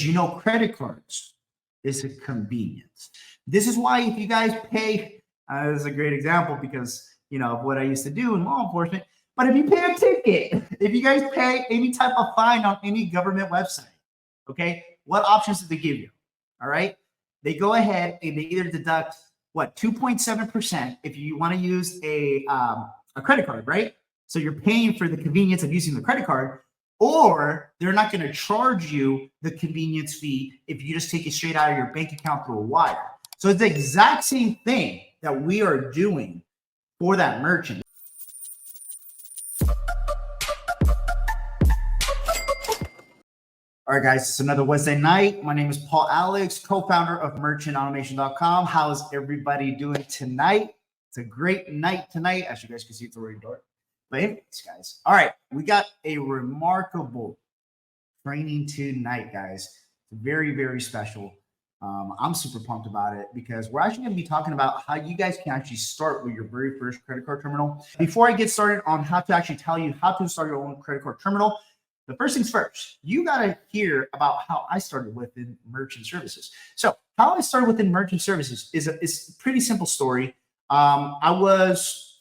you know, credit cards is a convenience. This is why if you guys pay, this is a great example because, you know, of what I used to do in law enforcement. But if you pay a ticket, if you guys pay any type of fine on any government website, okay, what options do they give you? All right. They go ahead and they either deduct what 2.7% if you want to use a credit card, right? So you're paying for the convenience of using the credit card, or they're not going to charge you the convenience fee if you just take it straight out of your bank account through a wire. So it's the exact same thing that we are doing for that merchant. All right, guys, it's another Wednesday night. My name is Paul Alex, co-founder of merchantautomation.com. How's everybody doing tonight? It's a great night tonight. As you guys can see, it's already dark. But anyways, guys, all right, we got a remarkable training tonight, guys. It's very, very special. I'm super pumped about it because we're actually going to be talking about how you guys can actually start with your very first credit card terminal. Before I get started on how to actually tell you how to start your own credit card terminal, the first things first, you got to hear about how I started within merchant services. So how I started within merchant services is a pretty simple story. I was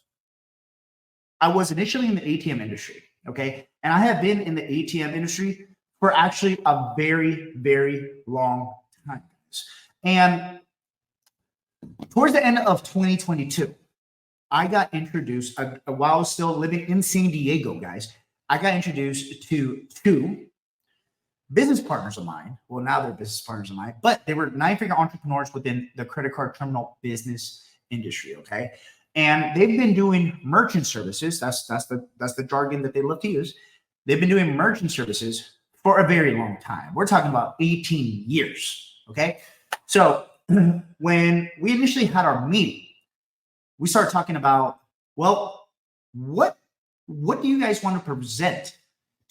initially in the ATM industry, okay? And I have been in the ATM industry for actually a very, very long time. And towards the end of 2022, I got introduced, while I was still living in San Diego, guys, I got introduced to two business partners of mine. Well, now they're business partners of mine, but they were nine-figure entrepreneurs within the credit card terminal business industry, okay? And they've been doing merchant services. That's the jargon that they love to use. They've been doing merchant services for a very long time. We're talking about 18 years, okay? So when we initially had our meeting, we started talking about, well, what do you guys want to present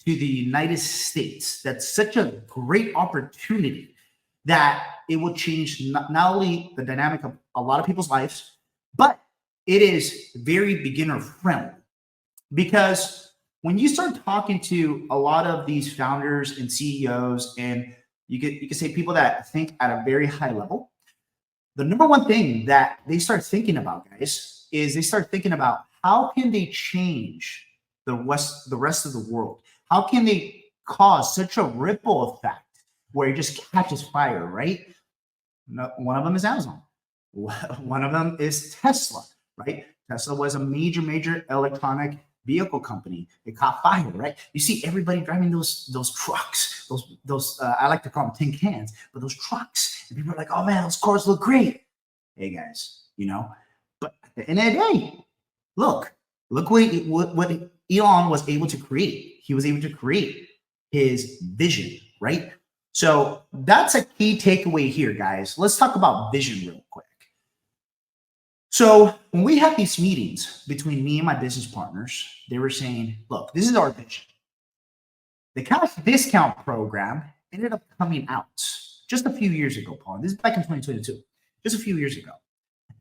to the United States? That's such a great opportunity that it will change not only the dynamic of a lot of people's lives, but it is very beginner friendly. Because when you start talking to a lot of these founders and CEOs, and you can say people that think at a very high level, the number one thing that they start thinking about, guys, is they start thinking about how can they change the rest of the world? How can they cause such a ripple effect where it just catches fire, right? One of them is Amazon. One of them is Tesla, right? Tesla was a major electronic vehicle company. It caught fire, right? You see everybody driving those trucks, those I like to call them tin cans, but those trucks. And people are like, oh man, those cars look great. Hey guys, you know, but at the end of the day, look what Elon was able to create. He was able to create his vision, right? So that's a key takeaway here, guys. Let's talk about vision real quick. So when we had these meetings between me and my business partners, they were saying, look, this is our vision. The cash discount program ended up coming out just a few years ago, Paul. This is back in 2022, just a few years ago.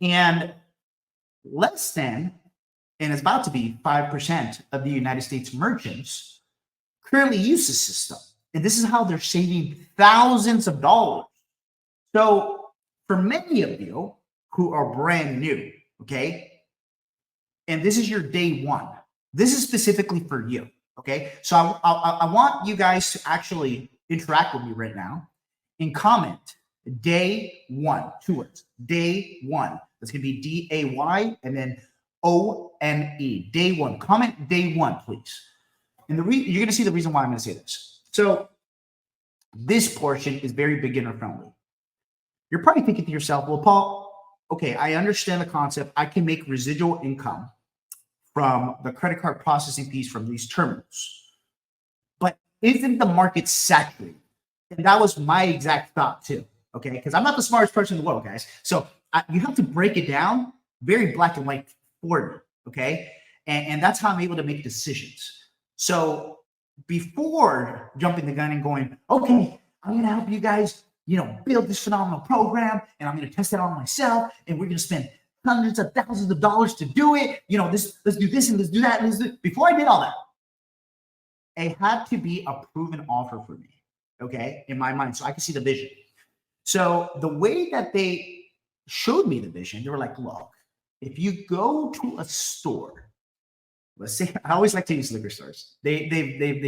And less than, and it's about to be 5% of the United States merchants currently use the system. And this is how they're saving thousands of dollars. So for many of you who are brand new, okay, and this is your day one, this is specifically for you, okay? So I want you guys to actually interact with me right now and comment day one, 2 words, day one. That's going to be D-A-Y and then O-N-E, day one. Comment day one, please. And you're going to see the reason why I'm going to say this. So this portion is very beginner friendly. You're probably thinking to yourself, well, Paul, okay, I understand the concept. I can make residual income from the credit card processing fees from these terminals. But isn't the market saturated? And that was my exact thought too, okay? Because I'm not the smartest person in the world, guys. So you have to break it down very black and white for me, okay? And that's how I'm able to make decisions. So before jumping the gun and going, okay, I'm going to help you guys, build this phenomenal program, and I'm going to test it on myself, and we're going to spend hundreds of thousands of dollars to do it. Let's do this and let's do that. Before I did all that, it had to be a proven offer for me. okay, in my mind. So I can see the vision. So the way that they showed me the vision, they were like, look, if you go to a store, let's say, I always like to use liquor stores. They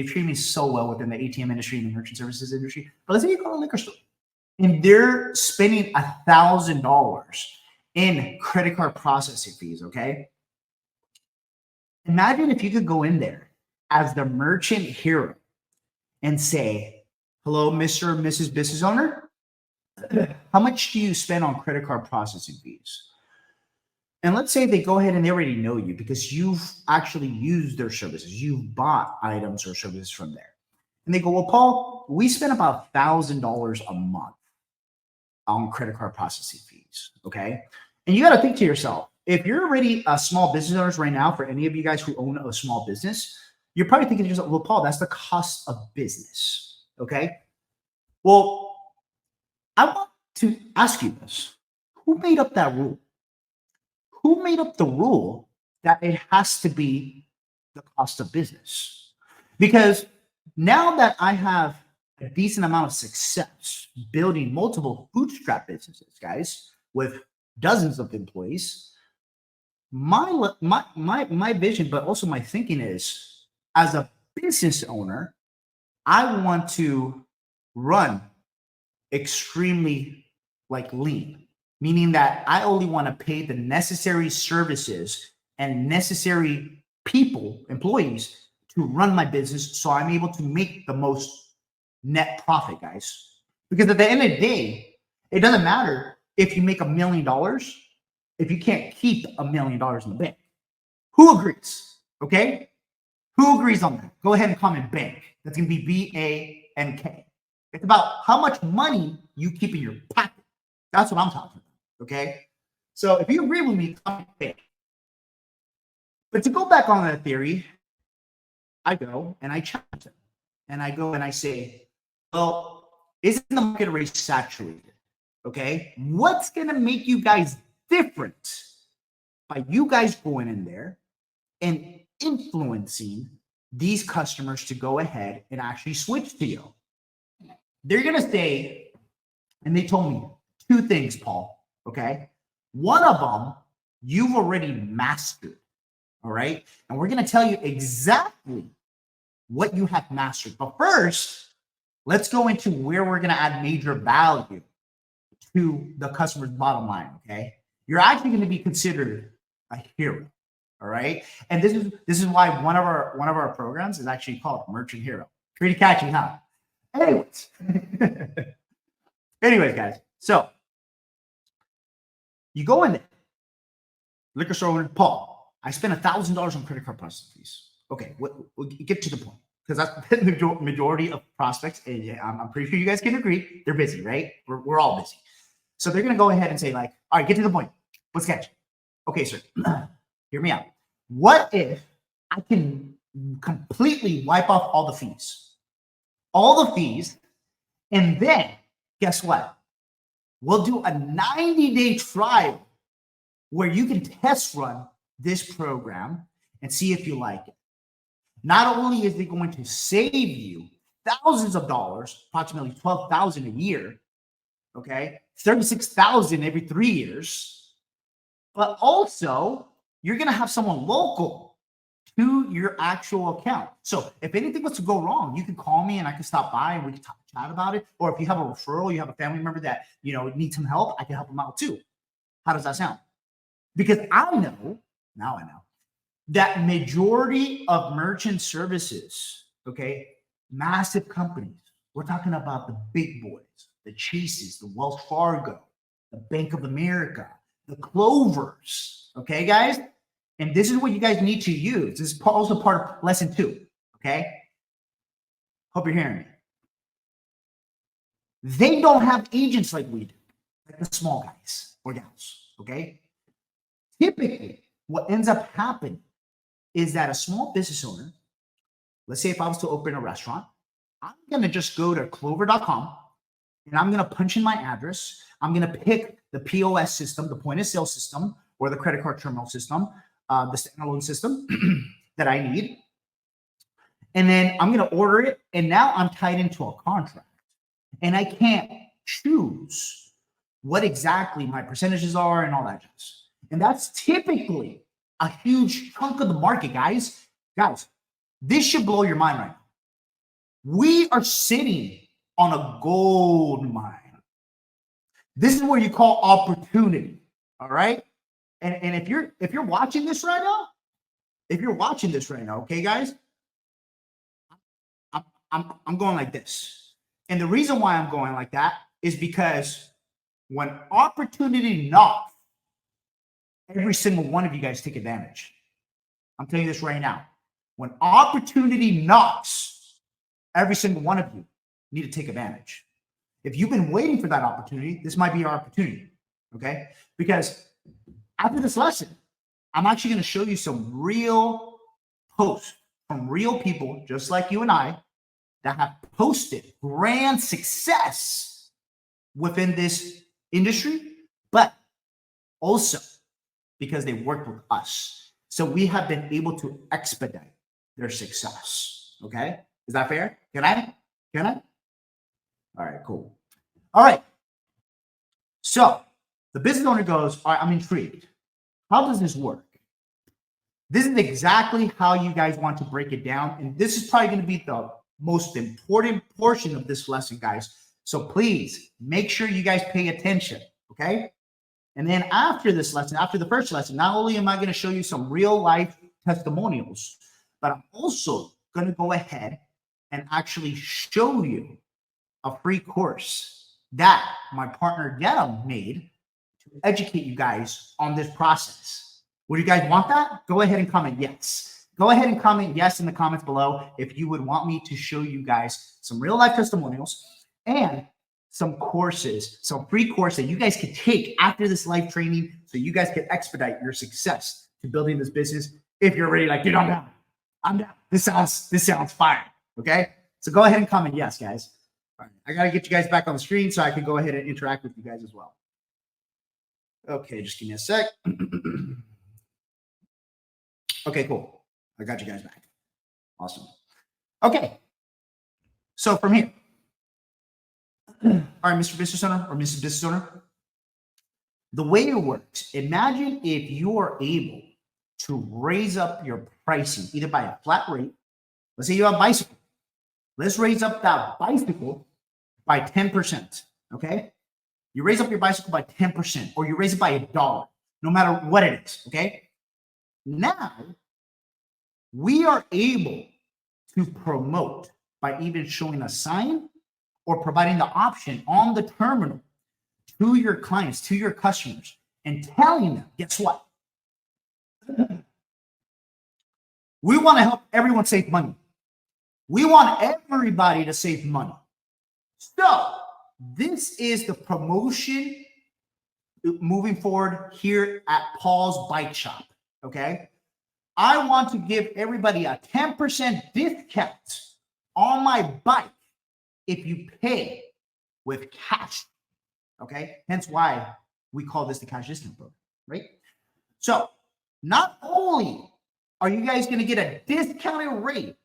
treat me so well within the ATM industry and the merchant services industry. But let's say you go to a liquor store and they're spending $1,000 in credit card processing fees, okay? Imagine if you could go in there as the merchant hero and say, hello, Mr. or Mrs. Business Owner, how much do you spend on credit card processing fees? And let's say they go ahead and they already know you because you've actually used their services. You've bought items or services from there. And they go, well, Paul, we spend about $1,000 a month on credit card processing fees, okay? And you got to think to yourself, if you're already a small business owners right now, for any of you guys who own a small business, you're probably thinking to yourself, well, Paul, that's the cost of business, okay? Well, I want to ask you this. Who made up that rule? Who made up the rule that it has to be the cost of business? Because now that I have a decent amount of success building multiple bootstrap businesses, guys, with dozens of employees, my vision, but also my thinking is, as a business owner, I want to run extremely like lean, meaning that I only want to pay the necessary services and necessary people, employees, to run my business so I'm able to make the most net profit, guys. Because at the end of the day, it doesn't matter if you make $1 million if you can't keep $1 million in the bank. Who agrees? Okay? Who agrees on that? Go ahead and comment bank. That's going to be BANK. It's about how much money you keep in your pocket. That's what I'm talking about. Okay? So if you agree with me, comment bank. But to go back on that theory, I go and I challenge them. And I go and I say, well, isn't the market already saturated? Okay? What's going to make you guys different by you guys going in there and influencing these customers to go ahead and actually switch to you? They're going to say, and they told me 2 things, Paul. Okay? One of them, you've already mastered. All right? And we're going to tell you exactly what you have mastered. But first, let's go into where we're going to add major value to the customer's bottom line, okay? You're actually going to be considered a hero, all right? And this is why one of our programs is actually called Merchant Hero. Pretty catchy, huh? Anyways, guys. So you go in there, liquor store owner, Paul, I spent $1,000 on credit card processing fees. Okay, we'll get to the point, because that's the majority of prospects. I'm pretty sure you guys can agree. They're busy, right? We're all busy. So they're going to go ahead and say, like, all right, get to the point. What's catch? Okay, sir, hear me out. What if I can completely wipe off all the fees? All the fees, and then guess what? We'll do a 90-day trial where you can test run this program and see if you like it. Not only is it going to save you thousands of dollars, approximately $12,000 a year, okay, $36,000 every 3 years, but also you're going to have someone local to your actual account. So if anything was to go wrong, you can call me and I can stop by and we can chat about it. Or if you have a referral, you have a family member that needs some help, I can help them out too. How does that sound? Because I know that majority of merchant services, okay, massive companies, we're talking about the big boys, the Chases, the Wells Fargo, the Bank of America, the Clovers, okay, guys? And this is what you guys need to use. This is also part of lesson 2, okay? Hope you're hearing me. They don't have agents like we do, like the small guys or gals, okay? Typically, what ends up happening is that a small business owner, let's say if I was to open a restaurant, I'm going to just go to clover.com and I'm going to punch in my address. I'm going to pick the POS system, the point of sale system, or the credit card terminal system, the standalone system that I need. And then I'm going to order it. And now I'm tied into a contract. and I can't choose what exactly my percentages are and all that jazz. And that's typically a huge chunk of the market, guys. Guys, this should blow your mind right now. We are sitting on a gold mine. This is where you call opportunity. All right. And if you're watching this right now, okay, guys, I'm going like this. And the reason why I'm going like that is because when opportunity knocks, every single one of you guys take advantage. I'm telling you this right now. When opportunity knocks, every single one of you need to take advantage. If you've been waiting for that opportunity, this might be your opportunity, okay? Because after this lesson, I'm actually going to show you some real posts from real people just like you and I that have posted grand success within this industry, but also because they worked with us. So we have been able to expedite their success, okay? Is that fair? Can I? All right, cool. All right. So the business owner goes, all right, I'm intrigued. How does this work? This is exactly how you guys want to break it down. And this is probably going to be the most important portion of this lesson, guys. So please make sure you guys pay attention, okay? And then after this lesson, after the first lesson, not only am I going to show you some real life testimonials, but I'm also going to go ahead and actually show you a free course that my partner Yetta made to educate you guys on this process. Would you guys want that? Go ahead and comment yes. Go ahead and comment yes in the comments below if you would want me to show you guys some real life testimonials and some courses, some free course that you guys can take after this live training so you guys can expedite your success to building this business. If you're ready, like, dude, I'm down. This sounds fire. Okay. So go ahead and comment yes, guys. All right. I got to get you guys back on the screen so I can go ahead and interact with you guys as well. Okay. Just give me a sec. Okay, cool. I got you guys back. Awesome. Okay. So from here, all right, Mr. Business Owner or Mrs. Business Owner, the way it works, imagine if you are able to raise up your pricing either by a flat rate. Let's say you have a bicycle. Let's raise up that bicycle by 10%, okay? You raise up your bicycle by 10%, or you raise it by $1, no matter what it is, okay? Now, we are able to promote by even showing a sign or providing the option on the terminal to your clients, to your customers, and telling them, guess what? We want to help everyone save money. We want everybody to save money. So this is the promotion moving forward here at Paul's Bike Shop, okay? I want to give everybody a 10% discount on my bike if you pay with cash, okay? Hence why we call this the cash discount program, right? So not only are you guys going to get a discounted rate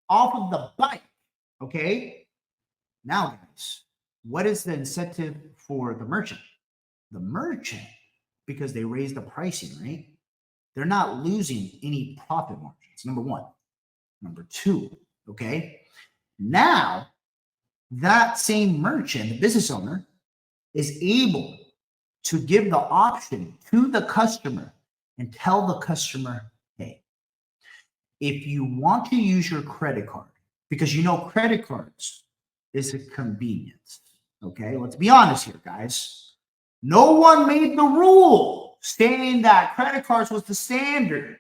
off of the bike, okay? Now, guys, what is the incentive for the merchant? The merchant, because they raised the pricing, right? They're not losing any profit margins, number one. Number two, okay? Now, that same merchant, the business owner, is able to give the option to the customer and tell the customer, hey, if you want to use your credit card, because you know credit cards is a convenience, okay? Let's be honest here, guys. No one made the rule saying that credit cards was the standard.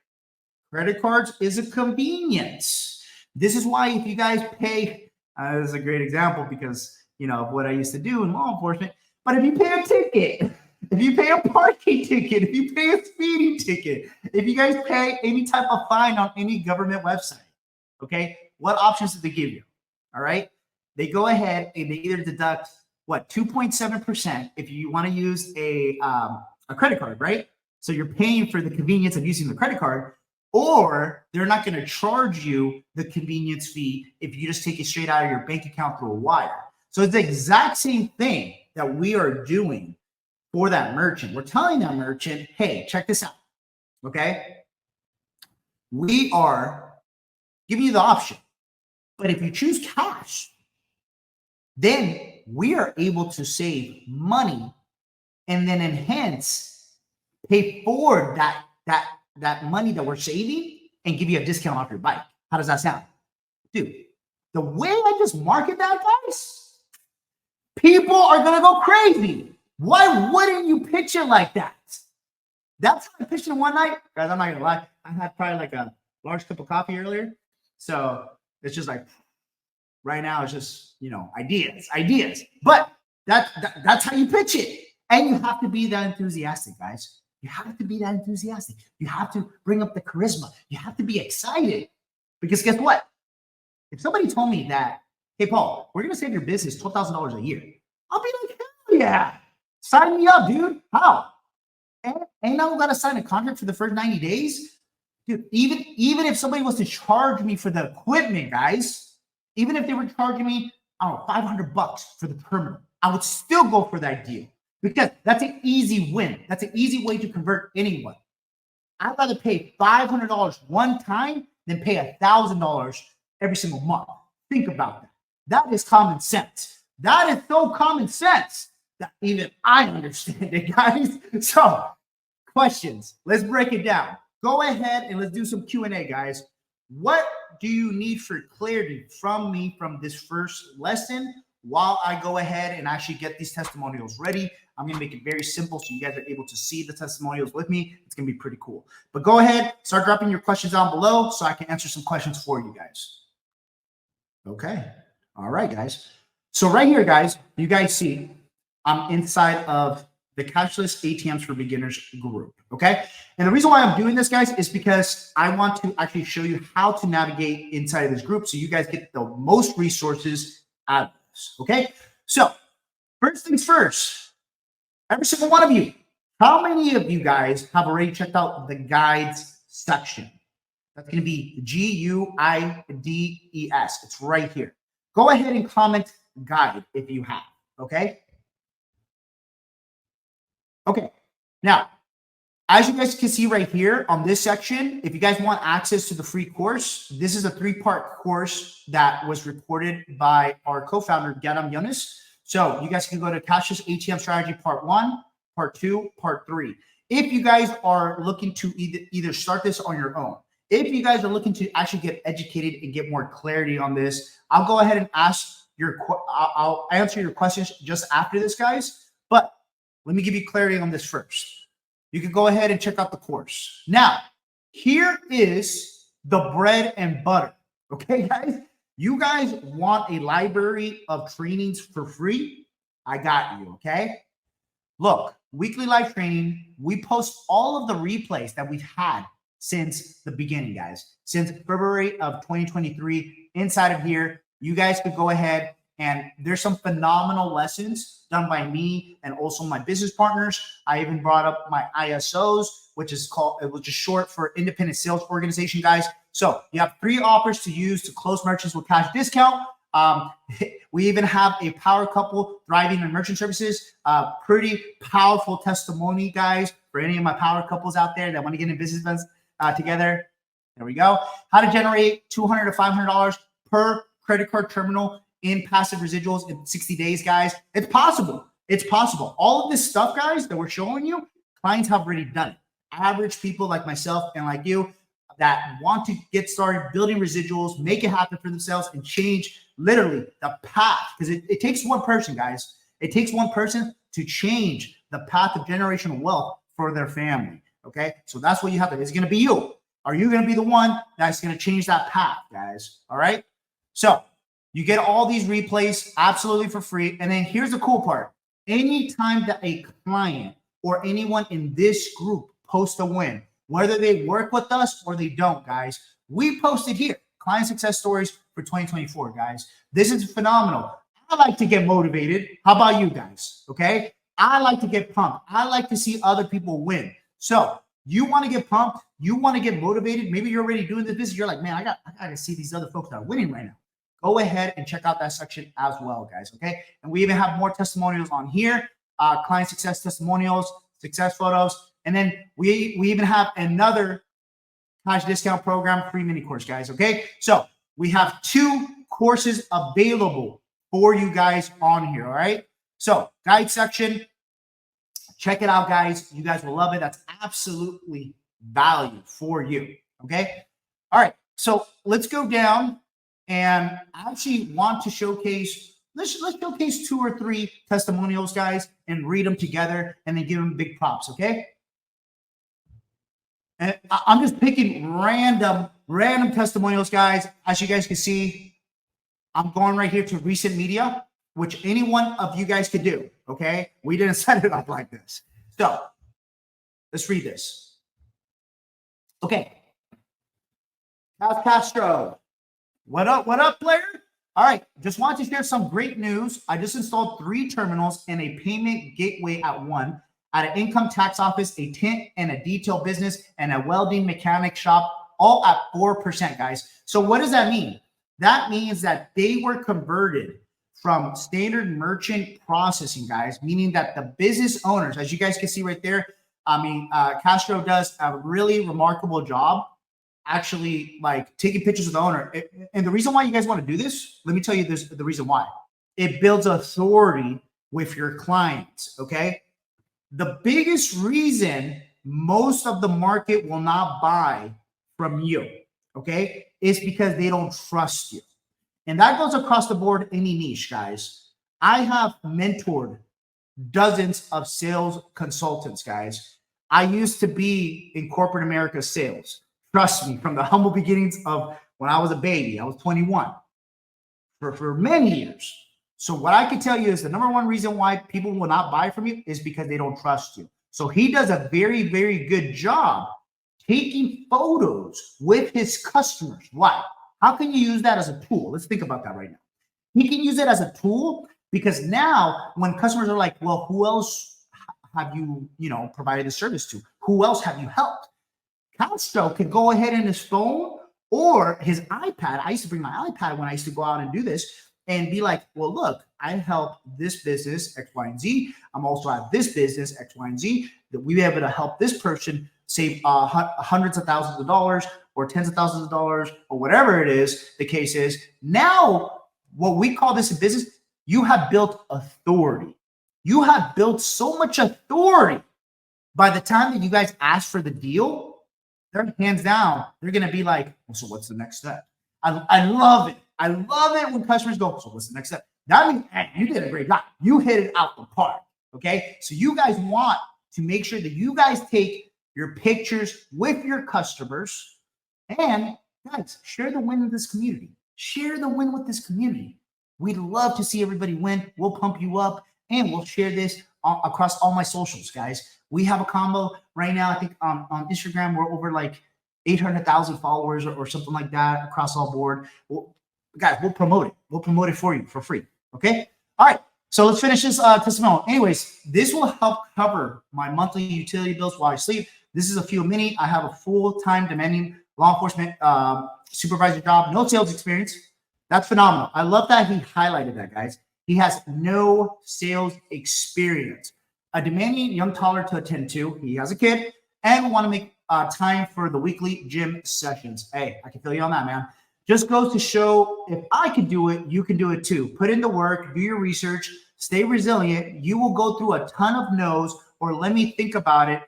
Credit cards is a convenience. This is why if you guys pay, this is a great example because, you know, of what I used to do in law enforcement, but if you pay a ticket, if you pay a parking ticket, if you pay a speeding ticket, if you guys pay any type of fine on any government website, okay, what options do they give you? All right. They go ahead and they either deduct what 2.7% if you want to use a credit card, right? So you're paying for the convenience of using the credit card, or they're not going to charge you the convenience fee if you just take it straight out of your bank account through a wire. So So it's the exact same thing that we are doing for that merchant. We're telling that merchant, hey, check this out. Okay. We are giving you the option. But if you choose cash, then we are able to save money and then enhance, pay forward that money that we're saving and give you a discount off your bike. How does that sound? Dude, the way I just market that, guys, people are going to go crazy. Why wouldn't you pitch it like that? That's how I pitched it one night. Guys, I'm not going to lie. I had probably like a large cup of coffee earlier. So it's just like, right now it's just, ideas. But that's how you pitch it. And you have to be that enthusiastic, guys. You have to be that enthusiastic. You have to bring up the charisma. You have to be excited. Because guess what? If somebody told me that, hey, Paul, we're going to save your business $12,000 a year, I'll be like, hell yeah. Sign me up, dude. How? Ain't now got to sign a contract for the first 90 days? Dude, even if somebody was to charge me for the equipment, guys, even if they were charging me, I don't know, $500 for the permit, I would still go for that deal because that's an easy win. That's an easy way to convert anyone. I'd rather pay $500 one time than pay $1,000 every single month. Think about that. That is common sense. That is so common sense that even I understand it, guys. So, questions. Let's break it down. Go ahead and let's do some Q&A, guys. What do you need for clarity from me from this first lesson while I go ahead and actually get these testimonials ready? I'm going to make it very simple so you guys are able to see the testimonials with me. It's going to be pretty cool. But go ahead, start dropping your questions down below so I can answer some questions for you guys. Okay. All right, guys. So right here, guys, you guys see I'm inside of the Cashless ATMs for Beginners group, okay? And the reason why I'm doing this, guys, is because I want to actually show you how to navigate inside of this group so you guys get the most resources out of this, okay? So first things first, every single one of you, how many of you guys have already checked out the guides section? That's going to be GUIDES. It's right here. Go ahead and comment guide if you have, okay? Okay, now, as you guys can see right here on this section, if you guys want access to the free course, this is a 3-part course that was recorded by our co-founder, Gadam Yunus. So you guys can go to Cashless ATM Strategy Part 1, Part 2, Part 3. If you guys are looking to either start this on your own, if you guys are looking to actually get educated and get more clarity on this, I'll go ahead and I'll answer your questions just after this, guys. But let me give you clarity on this first. You can go ahead and check out the course. Now, here is the bread and butter. Okay, guys? You guys want a library of trainings for free? I got you, okay? Look, weekly live training, we post all of the replays that we've had since the beginning, guys. Since February of 2023, inside of here, you guys could go ahead and there's some phenomenal lessons done by me and also my business partners. I even brought up my ISOs, which is short for Independent Sales Organization, guys. So you have 3 offers to use to close merchants with cash discount. We even have a power couple thriving in merchant services. Pretty powerful testimony, guys, for any of my power couples out there that want to get in business events together. There we go. How to generate $200 to $500 per credit card terminal in passive residuals in 60 days, guys. It's possible. It's possible. All of this stuff, guys, that we're showing you, clients have already done it. Average people like myself and like you that want to get started building residuals, make it happen for themselves, and change literally the path. Because it takes one person, guys. It takes one person to change the path of generational wealth for their family. Okay? So that's what you have to do. It's going to be you. Are you going to be the one that's going to change that path, guys? All right? So you get all these replays absolutely for free. And then here's the cool part. Anytime that a client or anyone in this group posts a win, whether they work with us or they don't, guys, we post it here. Client success stories for 2024, guys. This is phenomenal. I like to get motivated. How about you guys? Okay? I like to get pumped. I like to see other people win. So you want to get pumped. You want to get motivated. Maybe you're already doing this business. You're like, man, I got to see these other folks that are winning right now. go ahead and check out that section as well, guys. Okay. And we even have more testimonials on here, client success testimonials, success photos. And then we even have another cash discount program, free mini course, guys. Okay. So we have 2 courses available for you guys on here. All right. So guide section, check it out, guys. You guys will love it. That's absolutely value for you. Okay. All right. So let's go down and I actually want to showcase, let's showcase 2 or 3 testimonials, guys, and read them together and then give them big props. Okay. And I'm just picking random testimonials, guys. As you guys can see, I'm going right here to recent media, which any one of you guys could do, okay? We didn't set it up like this. So let's read this. Okay. Castro. What up, player? All right, just wanted to share some great news. I just installed 3 terminals and a payment gateway at one, at an income tax office, a tent and a detail business, and a welding mechanic shop, all at 4%, guys. So what does that mean? That means that they were converted from standard merchant processing, guys, meaning that the business owners, as you guys can see right there, Castro does a really remarkable job actually like taking pictures of the owner. And the reason why you guys want to do this, let me tell you the reason why. It builds authority with your clients, okay? The biggest reason most of the market will not buy from you, okay, is because they don't trust you. And that goes across the board, any niche, guys. I have mentored dozens of sales consultants, guys. I used to be in corporate America sales. Trust me, from the humble beginnings of when I was a baby, I was 21 for many years. So what I can tell you is the number one reason why people will not buy from you is because they don't trust you. So he does a very, very good job taking photos with his customers. Why? How can you use that as a tool? Let's think about that right now. He can use it as a tool because now when customers are like, well, who else have you, provided the service to? Who else have you helped? Castro can go ahead in his phone or his iPad. I used to bring my iPad when I used to go out and do this and be like, well, look, I help this business X, Y, and Z. I'm also at this business X, Y, and Z that we be able to help this person save hundreds of thousands of dollars or tens of thousands of dollars or whatever it is the case is. Now, what we call this in business, you have built authority. You have built so much authority. By the time that you guys ask for the deal, they're hands down, they're going to be like, well, so what's the next step? I love it. I love it when customers go, so what's the next step? That means, hey, you did a great job. You hit it out the park. Okay. So you guys want to make sure that you guys take your pictures with your customers and guys, share the win with this community. Share the win with this community. We'd love to see everybody win. We'll pump you up and we'll share this across all my socials, guys. We have a combo right now. I think on Instagram, we're over like 800,000 followers or something like that across all board. Guys, we'll promote it. We'll promote it for you for free. Okay. All right. So let's finish this testimonial. Anyways, this will help cover my monthly utility bills while I sleep. This is a few mini. I have a full-time demanding law enforcement supervisor job, no sales experience. That's phenomenal. I love that he highlighted that, guys. He has no sales experience. A demanding young toddler to attend to. He has a kid and want to make time for the weekly gym sessions. Hey, I can feel you on that, man. Just goes to show if I can do it, you can do it too. Put in the work, do your research, stay resilient. You will go through a ton of no's or let me think about it.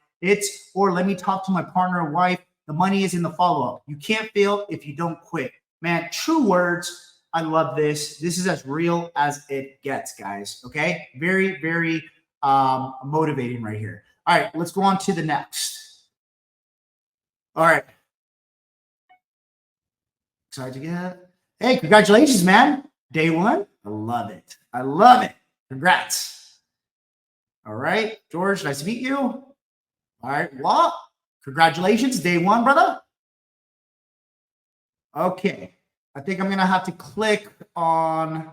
Or let me talk to my partner or wife. The money is in the follow-up. You can't fail if you don't quit. Man, true words. I love this. This is as real as it gets, guys. Okay. Very, very motivating right here. All right, let's go on to the next. All right. Excited to get. Hey, congratulations, man. Day one. I love it. I love it. Congrats. All right, George, nice to meet you. All right, well, congratulations. Day one, brother. Okay. I think I'm going to have to click on.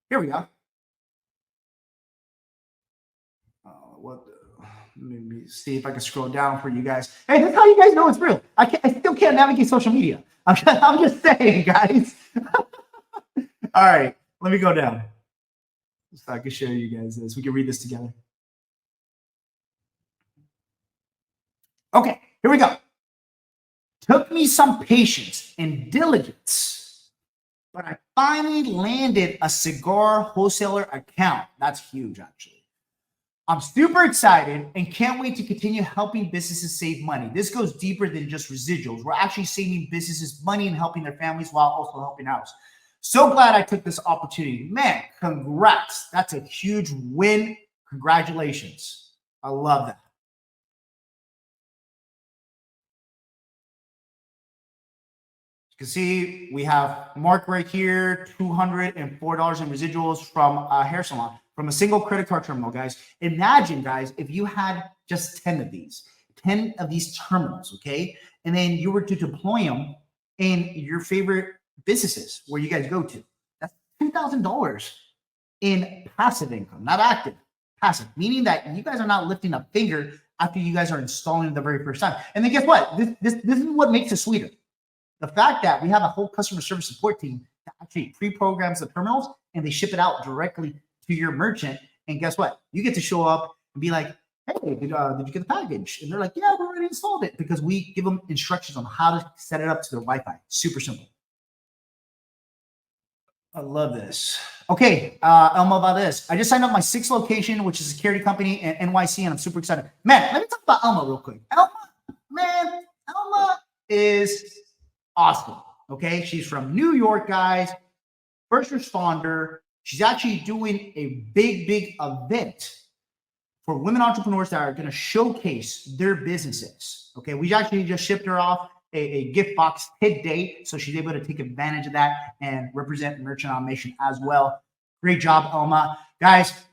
Here we go. Let me see if I can scroll down for you guys. Hey, that's how you guys know it's real. I still can't navigate social media. I'm just saying, guys. All right, let me go down so I can show you guys this. We can read this together. Okay, here we go. Took me some patience and diligence, but I finally landed a cigar wholesaler account. That's huge, actually. I'm super excited and can't wait to continue helping businesses save money. This goes deeper than just residuals. We're actually saving businesses money and helping their families while also helping us. So glad I took this opportunity. Man, congrats. That's a huge win. Congratulations. I love that. You can see we have Mark right here, $204 in residuals from a hair salon, from a single credit card terminal, guys. Imagine, guys, if you had just 10 of these terminals, okay? And then you were to deploy them in your favorite businesses where you guys go to. That's $2,000 in passive income, not active, passive, meaning that you guys are not lifting a finger after you guys are installing it the very first time. And then guess what? This is what makes it sweeter. The fact that we have a whole customer service support team that actually pre-programs the terminals and they ship it out directly to your merchant. And guess what? You get to show up and be like, hey, did you get the package? And they're like, yeah, we already installed it, because we give them instructions on how to set it up to their Wi-Fi. Super simple. I love this. Okay, Elma, about this. I just signed up my 6th location, which is a security company in NYC, and I'm super excited. Man, let me talk about Elma real quick. Elma is awesome. Okay, she's from New York, guys. First responder. She's actually doing a big event for women entrepreneurs that are going to showcase their businesses. Okay, we actually just shipped her off a gift box today, so she's able to take advantage of that and represent merchant automation as well. Great job, Elma. Guys,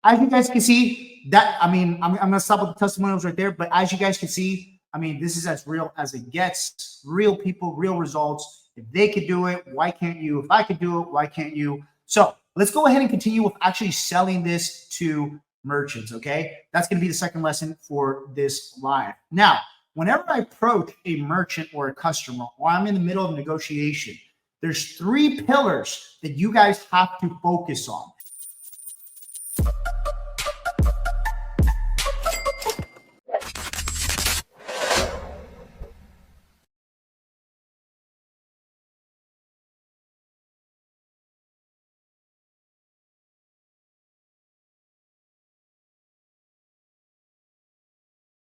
as you guys can see, that, I mean, I'm going to stop with the testimonials right there, but as you guys can see, I mean, this is as real as it gets. Real people, real results. If they could do it, why can't you? If I could do it, why can't you? So let's go ahead and continue with actually selling this to merchants, okay? That's going to be the second lesson for this live. Now, whenever I approach a merchant or a customer, or I'm in the middle of negotiation, there's 3 pillars that you guys have to focus on.